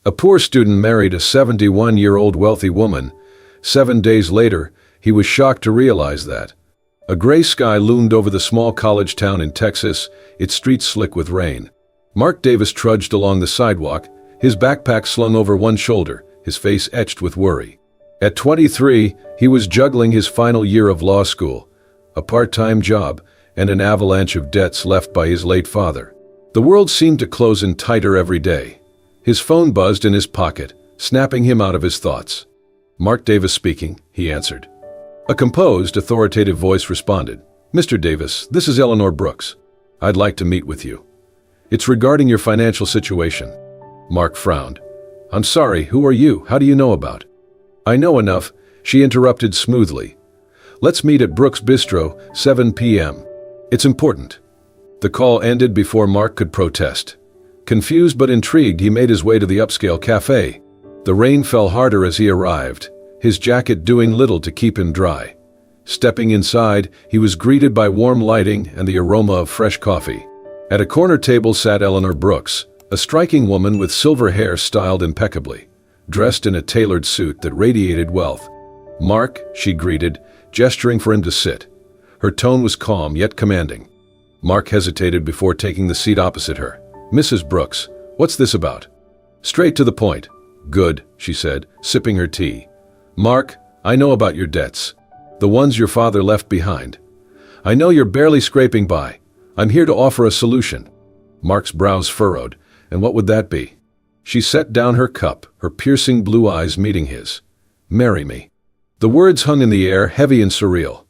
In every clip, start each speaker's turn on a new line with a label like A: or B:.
A: A poor student married a 71-year-old wealthy woman. 7 days later, he was shocked to realize that. A gray sky loomed over the small college town in Texas, its streets slick with rain. Mark Davis trudged along the sidewalk, his backpack slung over one shoulder, his face etched with worry. At 23, he was juggling his final year of law school, a part-time job, and an avalanche of debts left by his late father. The world seemed to close in tighter every day. His phone buzzed in his pocket, snapping him out of his thoughts. "Mark Davis speaking," he answered. A composed, authoritative voice responded. "Mr. Davis, this is Eleanor Brooks. I'd like to meet with you. It's regarding your financial situation." Mark frowned. "I'm sorry, who are you? How do you know about?" "I know enough," she interrupted smoothly. "Let's meet at Brooks Bistro, 7 p.m. It's important." The call ended before Mark could protest. Confused but intrigued, he made his way to the upscale cafe. The rain fell harder as he arrived, his jacket doing little to keep him dry. Stepping inside, he was greeted by warm lighting and the aroma of fresh coffee. At a corner table sat Eleanor Brooks, a striking woman with silver hair styled impeccably, dressed in a tailored suit that radiated wealth. "Mark," she greeted, gesturing for him to sit. Her tone was calm yet commanding. Mark hesitated before taking the seat opposite her. "Mrs. Brooks, what's this about?" "Straight to the point." "Good," she said, sipping her tea. "Mark, I know about your debts. The ones your father left behind. I know you're barely scraping by. I'm here to offer a solution." Mark's brows furrowed. "And what would that be?" She set down her cup, her piercing blue eyes meeting his. "Marry me." The words hung in the air, heavy and surreal.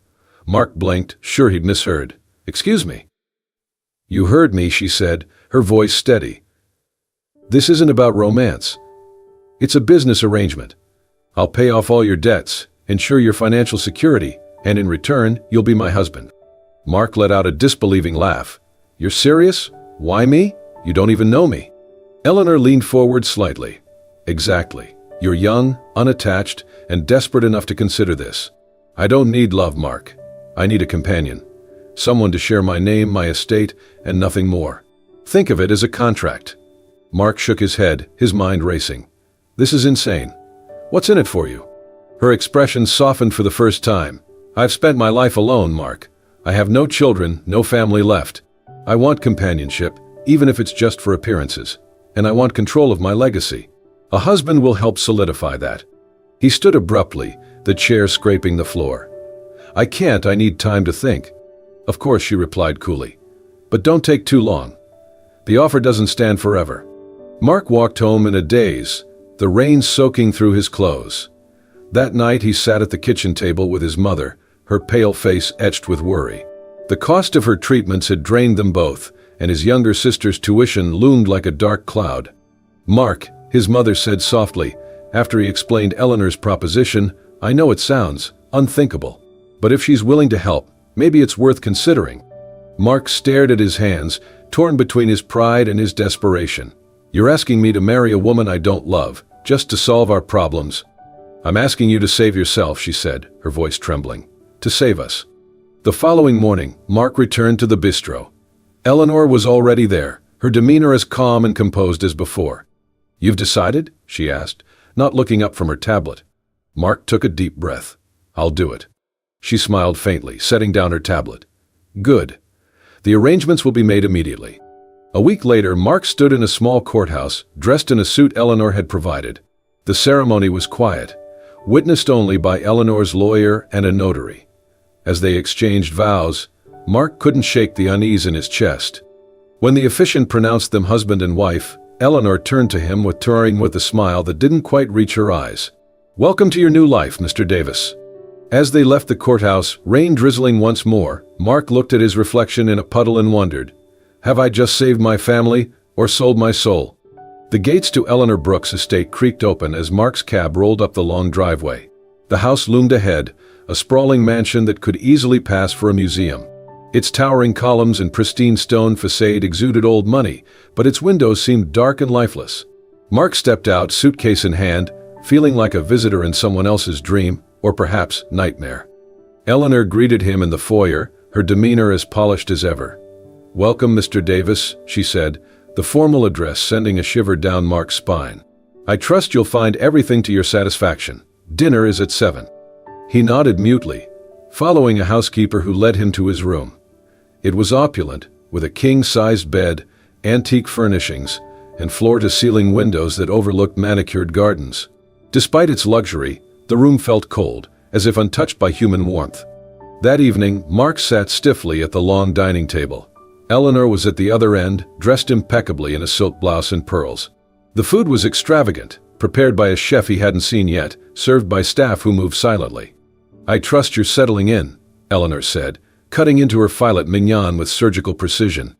A: Mark blinked, sure he'd misheard. "Excuse me." "You heard me," she said, her voice steady. "This isn't about romance. It's a business arrangement. I'll pay off all your debts, ensure your financial security, and in return, you'll be my husband." Mark let out a disbelieving laugh. "You're serious? Why me? You don't even know me." Eleanor leaned forward slightly. "Exactly. You're young, unattached, and desperate enough to consider this. I don't need love, Mark. I need a companion. Someone to share my name, my estate, and nothing more. Think of it as a contract." Mark shook his head, his mind racing. "This is insane. What's in it for you?" Her expression softened for the first time. "I've spent my life alone, Mark. I have no children, no family left. I want companionship, even if it's just for appearances. And I want control of my legacy. A husband will help solidify that." He stood abruptly, the chair scraping the floor. "I can't, I need time to think." "Of course," she replied coolly. "But don't take too long. The offer doesn't stand forever." Mark walked home in a daze, the rain soaking through his clothes. That night he sat at the kitchen table with his mother, her pale face etched with worry. The cost of her treatments had drained them both, and his younger sister's tuition loomed like a dark cloud. "Mark," his mother said softly, after he explained Eleanor's proposition, "I know it sounds unthinkable, but if she's willing to help, maybe it's worth considering." Mark stared at his hands, torn between his pride and his desperation. "You're asking me to marry a woman I don't love, just to solve our problems?" "I'm asking you to save yourself," she said, her voice trembling. "To save us." The following morning, Mark returned to the bistro. Eleanor was already there, her demeanor as calm and composed as before. "You've decided?" she asked, not looking up from her tablet. Mark took a deep breath. "I'll do it." She smiled faintly, setting down her tablet. "Good. The arrangements will be made immediately." A week later, Mark stood in a small courthouse, dressed in a suit Eleanor had provided. The ceremony was quiet, witnessed only by Eleanor's lawyer and a notary. As they exchanged vows, Mark couldn't shake the unease in his chest. When the officiant pronounced them husband and wife, Eleanor turned to him with a smile that didn't quite reach her eyes. "Welcome to your new life, Mr. Davis." As they left the courthouse, rain drizzling once more, Mark looked at his reflection in a puddle and wondered, have I just saved my family or sold my soul? The gates to Eleanor Brooks' estate creaked open as Mark's cab rolled up the long driveway. The house loomed ahead, a sprawling mansion that could easily pass for a museum. Its towering columns and pristine stone facade exuded old money, but its windows seemed dark and lifeless. Mark stepped out, suitcase in hand, feeling like a visitor in someone else's dream, or perhaps nightmare. Eleanor greeted him in the foyer, her demeanor as polished as ever. "Welcome, Mr. Davis," she said, the formal address sending a shiver down Mark's spine. I trust you'll find everything to your satisfaction. Dinner is at 7. He nodded mutely, following a housekeeper who led him to his room. It was opulent, with a king-sized bed, antique furnishings, and floor-to-ceiling windows that overlooked manicured gardens. Despite its luxury, the room felt cold, as if untouched by human warmth. That evening, Mark sat stiffly at the long dining table. Eleanor was at the other end, dressed impeccably in a silk blouse and pearls. The food was extravagant, prepared by a chef he hadn't seen yet, served by staff who moved silently. "I trust you're settling in," Eleanor said, cutting into her filet mignon with surgical precision.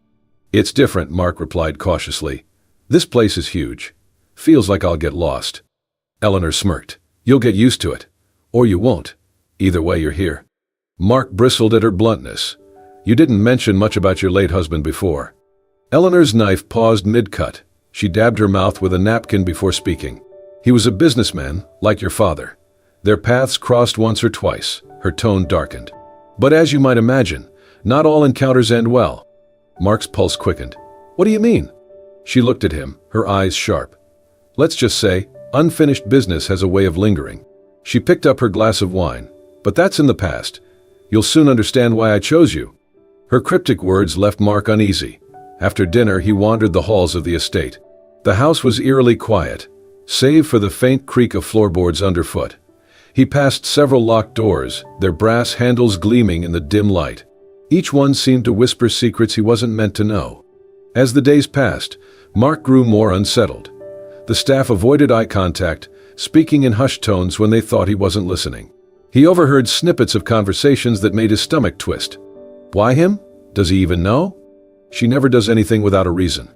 A: "It's different," Mark replied cautiously. "This place is huge. Feels like I'll get lost." Eleanor smirked. "You'll get used to it. Or you won't. Either way, you're here." Mark bristled at her bluntness. "You didn't mention much about your late husband before." Eleanor's knife paused mid-cut. She dabbed her mouth with a napkin before speaking. "He was a businessman, like your father. Their paths crossed once or twice." Her tone darkened. "But as you might imagine, not all encounters end well." Mark's pulse quickened. "What do you mean?" She looked at him, her eyes sharp. "Let's just say, unfinished business has a way of lingering." She picked up her glass of wine. "But that's in the past. You'll soon understand why I chose you." Her cryptic words left Mark uneasy. After dinner, he wandered the halls of the estate. The house was eerily quiet, save for the faint creak of floorboards underfoot. He passed several locked doors, their brass handles gleaming in the dim light. Each one seemed to whisper secrets he wasn't meant to know. As the days passed, Mark grew more unsettled. The staff avoided eye contact, speaking in hushed tones when they thought he wasn't listening. He overheard snippets of conversations that made his stomach twist. Why him? Does he even know? She never does anything without a reason.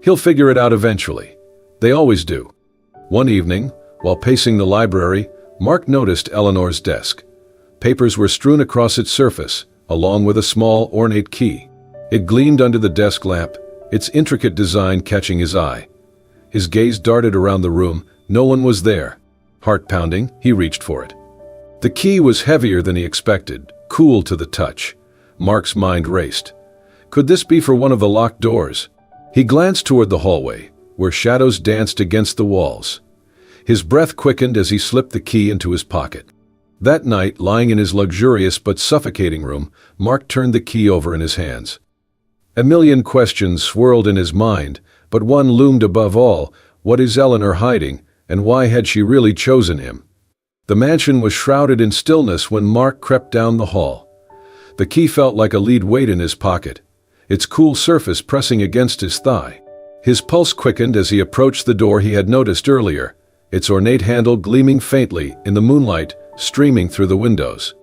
A: He'll figure it out eventually. They always do. One evening, while pacing the library, Mark noticed Eleanor's desk. Papers were strewn across its surface, along with a small, ornate key. It gleamed under the desk lamp, its intricate design catching his eye. His gaze darted around the room. No one was there. Heart pounding, he reached for it. The key was heavier than he expected, cool to the touch. Mark's mind raced. Could this be for one of the locked doors? He glanced toward the hallway, where shadows danced against the walls. His breath quickened as he slipped the key into his pocket. That night, lying in his luxurious but suffocating room, Mark turned the key over in his hands. A million questions swirled in his mind, but one loomed above all. What is Eleanor hiding, and why had she really chosen him? The mansion was shrouded in stillness when Mark crept down the hall. The key felt like a lead weight in his pocket, its cool surface pressing against his thigh. His pulse quickened as he approached the door he had noticed earlier, its ornate handle gleaming faintly in the moonlight streaming through the windows.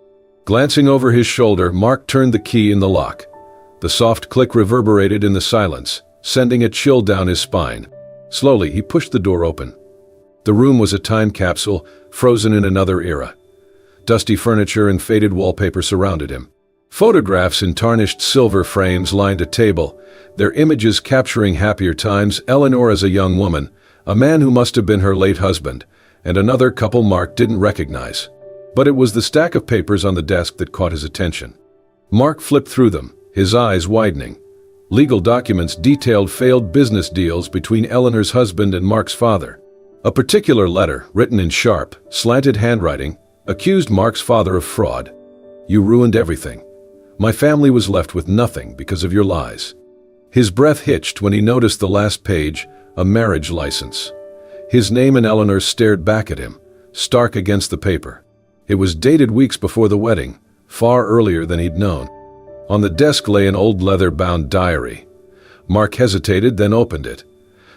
A: Glancing over his shoulder, Mark turned the key in the lock. The soft click reverberated in the silence, sending a chill down his spine. Slowly, he pushed the door open. The room was a time capsule, frozen in another era. Dusty furniture and faded wallpaper surrounded him. Photographs in tarnished silver frames lined a table, their images capturing happier times, Eleanor as a young woman, a man who must have been her late husband, and another couple Mark didn't recognize. But it was the stack of papers on the desk that caught his attention. Mark flipped through them, his eyes widening. Legal documents detailed failed business deals between Eleanor's husband and Mark's father. A particular letter, written in sharp, slanted handwriting, accused Mark's father of fraud. "You ruined everything. My family was left with nothing because of your lies." His breath hitched when he noticed the last page, a marriage license. His name and Eleanor's stared back at him, stark against the paper. It was dated weeks before the wedding, far earlier than he'd known. On the desk lay an old leather-bound diary. Mark hesitated, then opened it.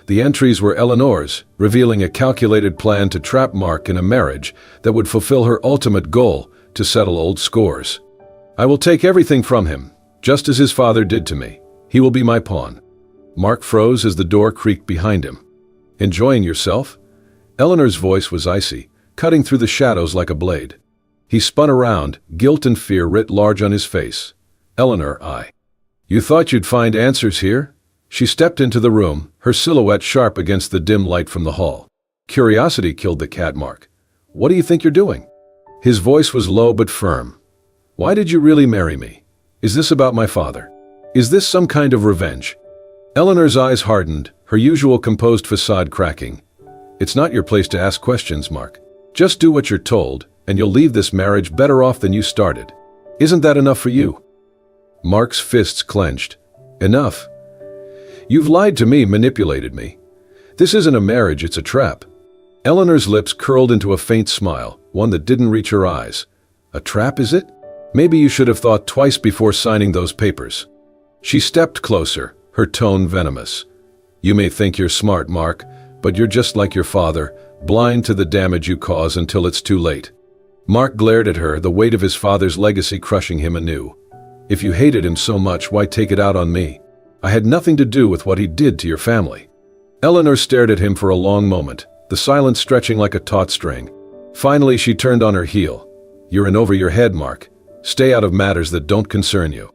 A: The entries were Eleanor's, revealing a calculated plan to trap Mark in a marriage that would fulfill her ultimate goal, to settle old scores. "I will take everything from him, just as his father did to me. He will be my pawn." Mark froze as the door creaked behind him. "Enjoying yourself?" Eleanor's voice was icy, cutting through the shadows like a blade. He spun around, guilt and fear writ large on his face. "Eleanor, You thought you'd find answers here?" She stepped into the room, her silhouette sharp against the dim light from the hall. Curiosity killed the cat, Mark. "What do you think you're doing?" His voice was low but firm. "Why did you really marry me? Is this about my father? Is this some kind of revenge?" Eleanor's eyes hardened, her usual composed facade cracking. It's not your place to ask questions, Mark. Just do what you're told, and you'll leave this marriage better off than you started. Isn't that enough for you? Mark's fists clenched. Enough. You've lied to me, manipulated me. This isn't a marriage, it's a trap. Eleanor's lips curled into a faint smile, one that didn't reach her eyes. A trap, is it? Maybe you should have thought twice before signing those papers. She stepped closer, her tone venomous. You may think you're smart, Mark, but you're just like your father, blind to the damage you cause until it's too late. Mark glared at her, the weight of his father's legacy crushing him anew. If you hated him so much, why take it out on me? I had nothing to do with what he did to your family. Eleanor stared at him for a long moment, the silence stretching like a taut string. Finally, she turned on her heel. You're in over your head, Mark. Stay out of matters that don't concern you.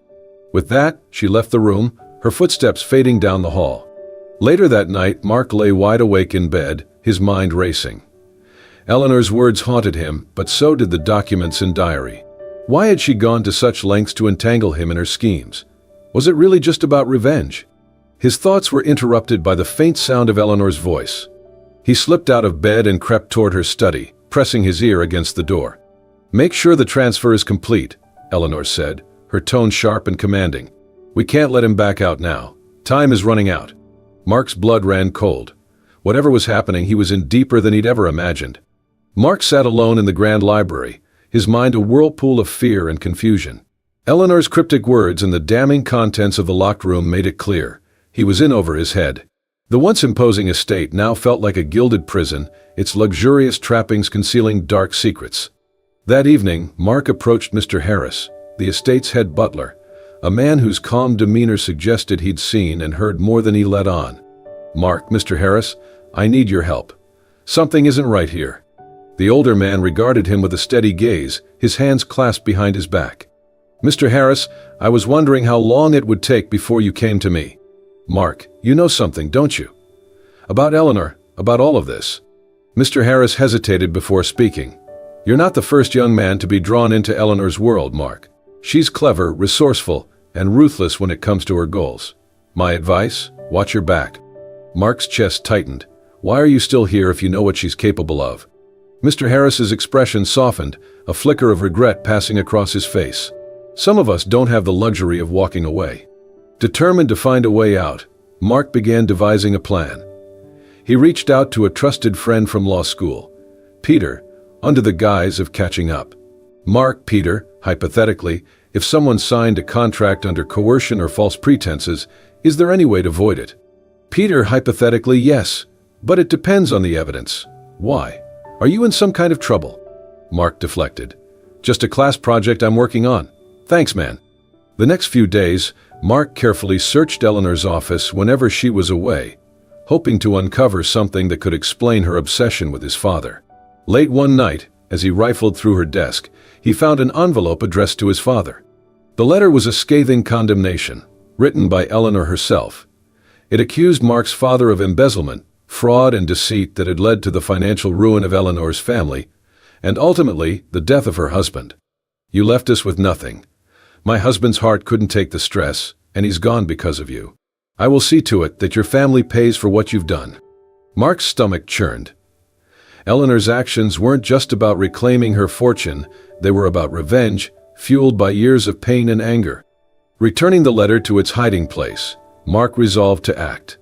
A: With that, she left the room, her footsteps fading down the hall. Later that night, Mark lay wide awake in bed, his mind racing. Eleanor's words haunted him, but so did the documents and diary. Why had she gone to such lengths to entangle him in her schemes? Was it really just about revenge? His thoughts were interrupted by the faint sound of Eleanor's voice. He slipped out of bed and crept toward her study, pressing his ear against the door. Make sure the transfer is complete, Eleanor said, her tone sharp and commanding. We can't let him back out now. Time is running out. Mark's blood ran cold. Whatever was happening, he was in deeper than he'd ever imagined. Mark sat alone in the grand library, his mind a whirlpool of fear and confusion. Eleanor's cryptic words and the damning contents of the locked room made it clear. He was in over his head. The once imposing estate now felt like a gilded prison, its luxurious trappings concealing dark secrets. That evening, Mark approached Mr. Harris, the estate's head butler, a man whose calm demeanor suggested he'd seen and heard more than he let on. Mark, Mr. Harris, I need your help. Something isn't right here. The older man regarded him with a steady gaze, his hands clasped behind his back. Mr. Harris, I was wondering how long it would take before you came to me. Mark, you know something, don't you? About Eleanor, about all of this. Mr. Harris hesitated before speaking. You're not the first young man to be drawn into Eleanor's world, Mark. She's clever, resourceful, and ruthless when it comes to her goals. My advice? Watch your back. Mark's chest tightened. Why are you still here if you know what she's capable of? Mr. Harris's expression softened, a flicker of regret passing across his face. Some of us don't have the luxury of walking away. Determined to find a way out, Mark began devising a plan. He reached out to a trusted friend from law school, Peter, under the guise of catching up. Mark, Peter, hypothetically, if someone signed a contract under coercion or false pretenses, is there any way to void it? Peter, hypothetically, yes, but it depends on the evidence. Why? Are you in some kind of trouble? Mark deflected. Just a class project I'm working on. Thanks, man. The next few days, Mark carefully searched Eleanor's office whenever she was away, hoping to uncover something that could explain her obsession with his father. Late one night, as he rifled through her desk, he found an envelope addressed to his father. The letter was a scathing condemnation, written by Eleanor herself. It accused Mark's father of embezzlement, fraud and deceit that had led to the financial ruin of Eleanor's family, and ultimately the death of her husband. You left us with nothing. My husband's heart couldn't take the stress, and he's gone because of you. I will see to it that your family pays for what you've done. Mark's stomach churned. Eleanor's actions weren't just about reclaiming her fortune, they were about revenge, fueled by years of pain and anger. Returning the letter to its hiding place, Mark resolved to act.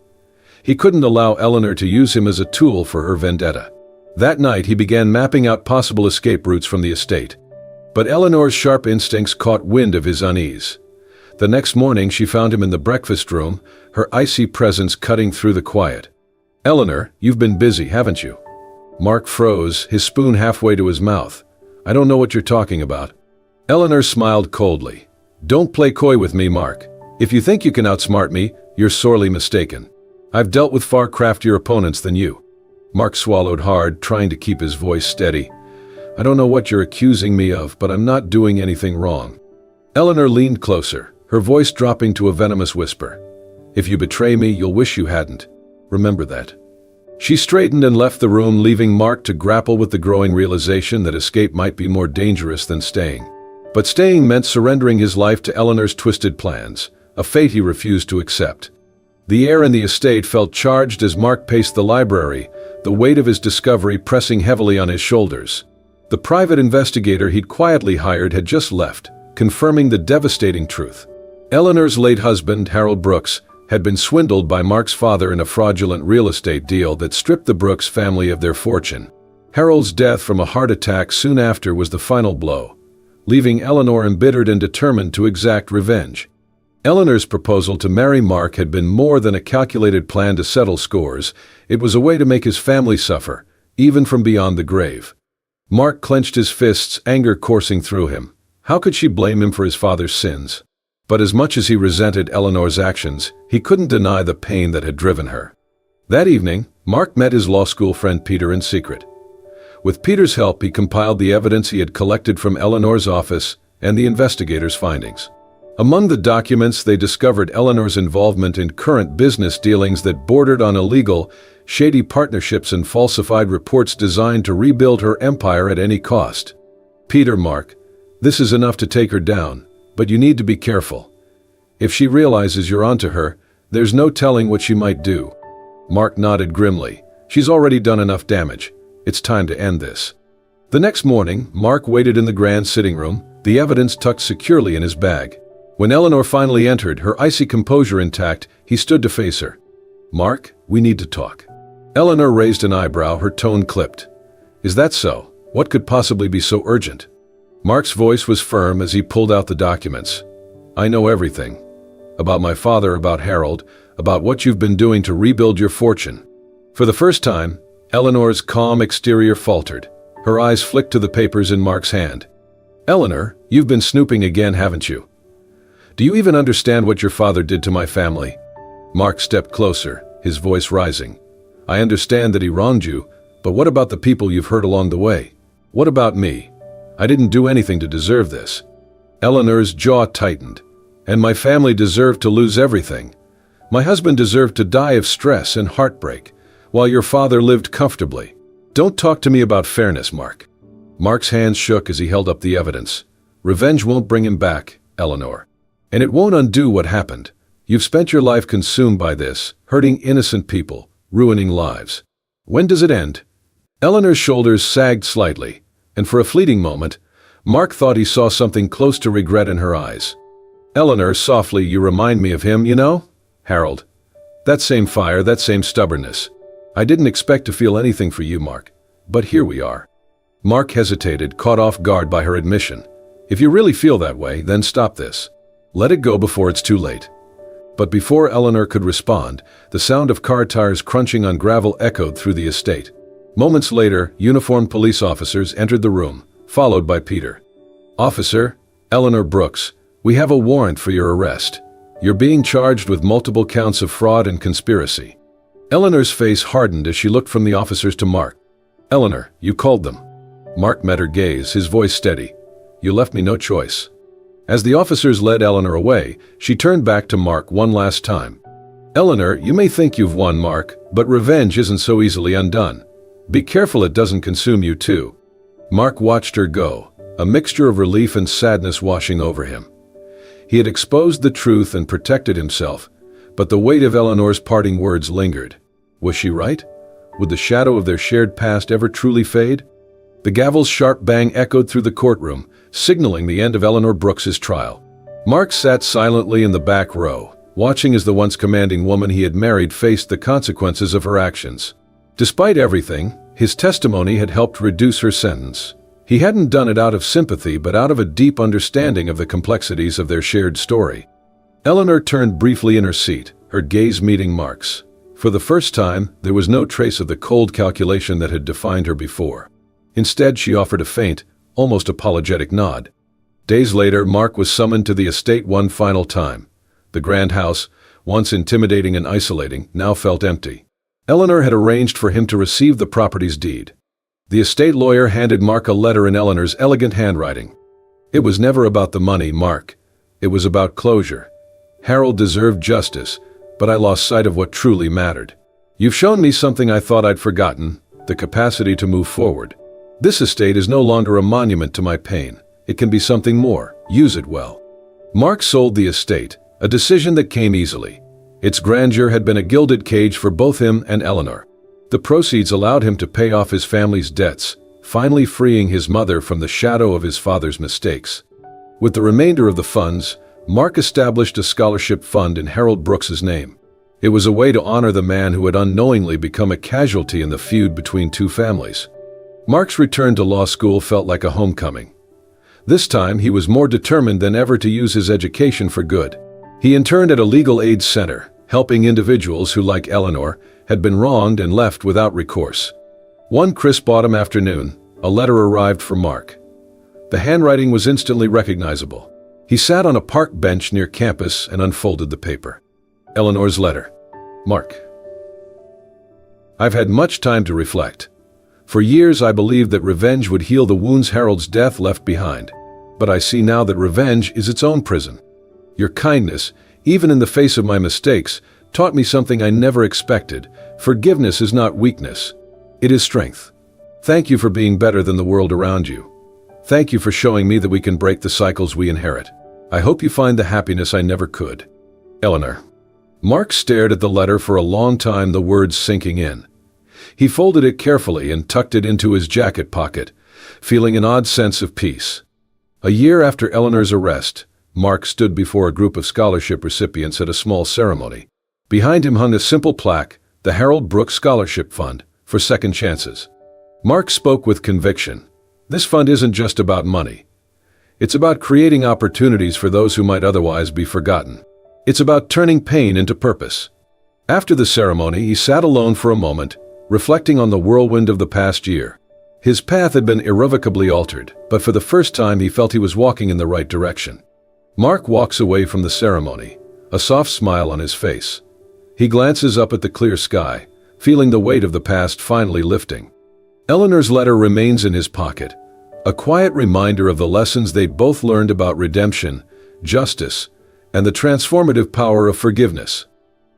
A: He couldn't allow Eleanor to use him as a tool for her vendetta. That night he began mapping out possible escape routes from the estate. But Eleanor's sharp instincts caught wind of his unease. The next morning she found him in the breakfast room, her icy presence cutting through the quiet. Eleanor, you've been busy, haven't you? Mark froze, his spoon halfway to his mouth. I don't know what you're talking about. Eleanor smiled coldly. Don't play coy with me, Mark. If you think you can outsmart me, you're sorely mistaken. I've dealt with far craftier opponents than you. Mark swallowed hard, trying to keep his voice steady. I don't know what you're accusing me of, but I'm not doing anything wrong. Eleanor leaned closer, her voice dropping to a venomous whisper. If you betray me, you'll wish you hadn't. Remember that. She straightened and left the room, leaving Mark to grapple with the growing realization that escape might be more dangerous than staying. But staying meant surrendering his life to Eleanor's twisted plans, a fate he refused to accept. The air in the estate felt charged as Mark paced the library, the weight of his discovery pressing heavily on his shoulders. The private investigator he'd quietly hired had just left, confirming the devastating truth. Eleanor's late husband, Harold Brooks, had been swindled by Mark's father in a fraudulent real estate deal that stripped the Brooks family of their fortune. Harold's death from a heart attack soon after was the final blow, leaving Eleanor embittered and determined to exact revenge. Eleanor's proposal to marry Mark had been more than a calculated plan to settle scores. It was a way to make his family suffer, even from beyond the grave. Mark clenched his fists, anger coursing through him. How could she blame him for his father's sins? But as much as he resented Eleanor's actions, he couldn't deny the pain that had driven her. That evening, Mark met his law school friend Peter in secret. With Peter's help, he compiled the evidence he had collected from Eleanor's office and the investigators' findings. Among the documents, they discovered Eleanor's involvement in current business dealings that bordered on illegal, shady partnerships and falsified reports designed to rebuild her empire at any cost. Peter, Mark, this is enough to take her down, but you need to be careful. If she realizes you're onto her, there's no telling what she might do. Mark nodded grimly. She's already done enough damage. It's time to end this. The next morning, Mark waited in the grand sitting room, the evidence tucked securely in his bag. When Eleanor finally entered, her icy composure intact, he stood to face her. "Mark, we need to talk." Eleanor raised an eyebrow, her tone clipped. "Is that so? What could possibly be so urgent?" Mark's voice was firm as he pulled out the documents. "I know everything. About my father, about Harold, about what you've been doing to rebuild your fortune." For the first time, Eleanor's calm exterior faltered. Her eyes flicked to the papers in Mark's hand. "Eleanor, you've been snooping again, haven't you? Do you even understand what your father did to my family?" Mark stepped closer, his voice rising. "I understand that he wronged you, but what about the people you've hurt along the way? What about me? I didn't do anything to deserve this." Eleanor's jaw tightened. "And my family deserved to lose everything. My husband deserved to die of stress and heartbreak, while your father lived comfortably. Don't talk to me about fairness, Mark." Mark's hands shook as he held up the evidence. "Revenge won't bring him back, Eleanor. And it won't undo what happened. You've spent your life consumed by this, hurting innocent people, ruining lives. When does it end?" Eleanor's shoulders sagged slightly, and for a fleeting moment, Mark thought he saw something close to regret in her eyes. "Eleanor, softly, you remind me of him, you know? Harold. That same fire, that same stubbornness. I didn't expect to feel anything for you, Mark. But here we are." Mark hesitated, caught off guard by her admission. "If you really feel that way, then stop this. Let it go before it's too late." But before Eleanor could respond, the sound of car tires crunching on gravel echoed through the estate. Moments later, uniformed police officers entered the room, followed by Peter. "Officer, Eleanor Brooks, we have a warrant for your arrest. You're being charged with multiple counts of fraud and conspiracy." Eleanor's face hardened as she looked from the officers to Mark. "Eleanor, you called them." Mark met her gaze, his voice steady. "You left me no choice." As the officers led Eleanor away, she turned back to Mark one last time. "Eleanor, you may think you've won, Mark, but revenge isn't so easily undone. Be careful it doesn't consume you too." Mark watched her go, a mixture of relief and sadness washing over him. He had exposed the truth and protected himself, but the weight of Eleanor's parting words lingered. Was she right? Would the shadow of their shared past ever truly fade? The gavel's sharp bang echoed through the courtroom, signaling the end of Eleanor Brooks's trial. Mark sat silently in the back row, watching as the once commanding woman he had married faced the consequences of her actions. Despite everything, his testimony had helped reduce her sentence. He hadn't done it out of sympathy but out of a deep understanding of the complexities of their shared story. Eleanor turned briefly in her seat, her gaze meeting Mark's. For the first time, there was no trace of the cold calculation that had defined her before. Instead, she offered a faint, almost apologetic nod. Days later, Mark was summoned to the estate one final time. The grand house, once intimidating and isolating, now felt empty. Eleanor had arranged for him to receive the property's deed. The estate lawyer handed Mark a letter in Eleanor's elegant handwriting. "It was never about the money, Mark. It was about closure. Harold deserved justice, but I lost sight of what truly mattered. You've shown me something I thought I'd forgotten, the capacity to move forward. This estate is no longer a monument to my pain. It can be something more. Use it well." Mark sold the estate, a decision that came easily. Its grandeur had been a gilded cage for both him and Eleanor. The proceeds allowed him to pay off his family's debts, finally freeing his mother from the shadow of his father's mistakes. With the remainder of the funds, Mark established a scholarship fund in Harold Brooks's name. It was a way to honor the man who had unknowingly become a casualty in the feud between two families. Mark's return to law school felt like a homecoming. This time, he was more determined than ever to use his education for good. He interned at a legal aid center, helping individuals who, like Eleanor, had been wronged and left without recourse. One crisp autumn afternoon, a letter arrived for Mark. The handwriting was instantly recognizable. He sat on a park bench near campus and unfolded the paper. Eleanor's letter. Mark. I've had much time to reflect. For years I believed that revenge would heal the wounds Harold's death left behind. But I see now that revenge is its own prison. Your kindness, even in the face of my mistakes, taught me something I never expected. Forgiveness is not weakness. It is strength. Thank you for being better than the world around you. Thank you for showing me that we can break the cycles we inherit. I hope you find the happiness I never could. Eleanor. Mark stared at the letter for a long time, the words sinking in. He folded it carefully and tucked it into his jacket pocket, feeling an odd sense of peace. A year after Eleanor's arrest, Mark stood before a group of scholarship recipients at a small ceremony. Behind him hung a simple plaque, the Harold Brooks Scholarship Fund, for second chances. Mark spoke with conviction. This fund isn't just about money. It's about creating opportunities for those who might otherwise be forgotten. It's about turning pain into purpose. After the ceremony, he sat alone for a moment, reflecting on the whirlwind of the past year. His path had been irrevocably altered, but for the first time he felt he was walking in the right direction. Mark walks away from the ceremony, a soft smile on his face. He glances up at the clear sky, feeling the weight of the past finally lifting. Eleanor's letter remains in his pocket, a quiet reminder of the lessons they'd both learned about redemption, justice, and the transformative power of forgiveness.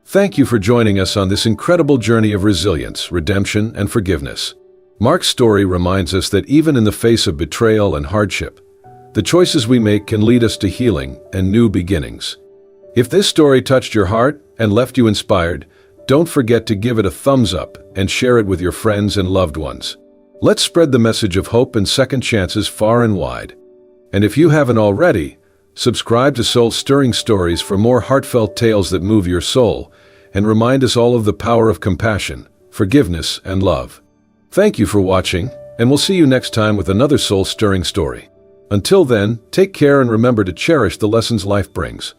A: Thank you for joining us on this incredible journey of resilience, redemption, and forgiveness. Mark's story reminds us that even in the face of betrayal and hardship, the choices we make can lead us to healing and new beginnings. If this story touched your heart and left you inspired, don't forget to give it a thumbs up and share it with your friends and loved ones. Let's spread the message of hope and second chances far and wide. And if you haven't already, subscribe to Soul Stirring Stories for more heartfelt tales that move your soul and remind us all of the power of compassion, forgiveness, and love. Thank you for watching, and we'll see you next time with another soul-stirring story. Until then, take care and remember to cherish the lessons life brings.